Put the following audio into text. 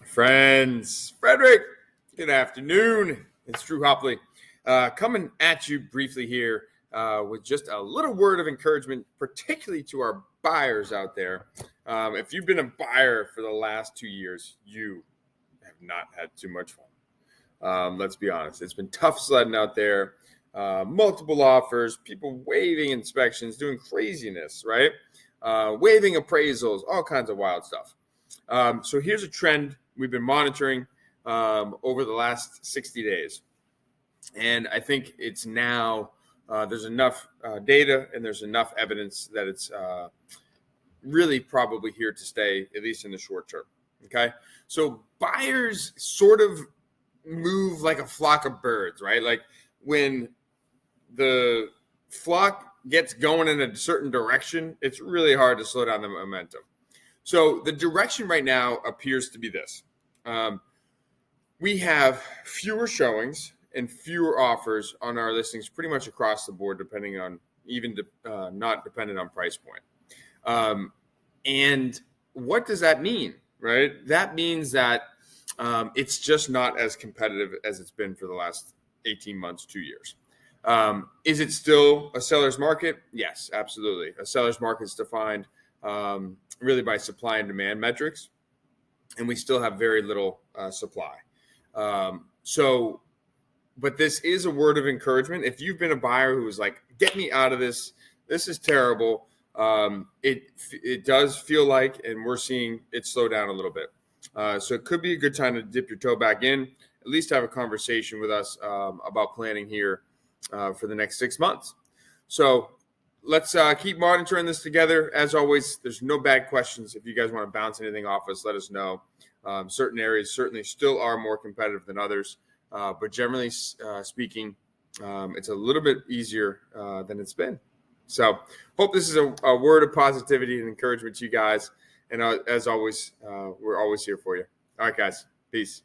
Friends, Frederick, good afternoon. It's Drew Hopley coming at you briefly here with just a little word of encouragement, particularly to our buyers out there. If you've been a buyer for the last 2 years, you have not had too much fun. Let's be honest. It's been tough sledding out there, multiple offers, people waiving inspections, doing craziness, right? Waiving appraisals, all kinds of wild stuff. So here's a trend we've been monitoring over the last 60 days. And I think it's now there's enough data and there's enough evidence that it's really probably here to stay, at least in the short term. Okay. So buyers sort of move like a flock of birds, right? Like when the flock gets going in a certain direction, it's really hard to slow down the momentum. So the direction right now appears to be this. We have fewer showings and fewer offers on our listings pretty much across the board, depending on not dependent on price point. And what does that mean, right? That means that it's just not as competitive as it's been for the last 18 months, 2 years. Is it still a seller's market? Yes, absolutely. A seller's market is defined really by supply and demand metrics, and we still have very little supply. But this is a word of encouragement. If you've been a buyer who was like, get me out of this, this is terrible. It does feel like, and we're seeing it slow down a little bit. So it could be a good time to dip your toe back in, at least have a conversation with us about planning here for the next 6 months. So let's keep monitoring this together. As always, there's no bad questions. If you guys want to bounce anything off us, let us know. Certain areas certainly still are more competitive than others, but generally speaking, it's a little bit easier than it's been. So hope this is a word of positivity and encouragement to you guys. And as always, we're always here for you. All right, guys. Peace.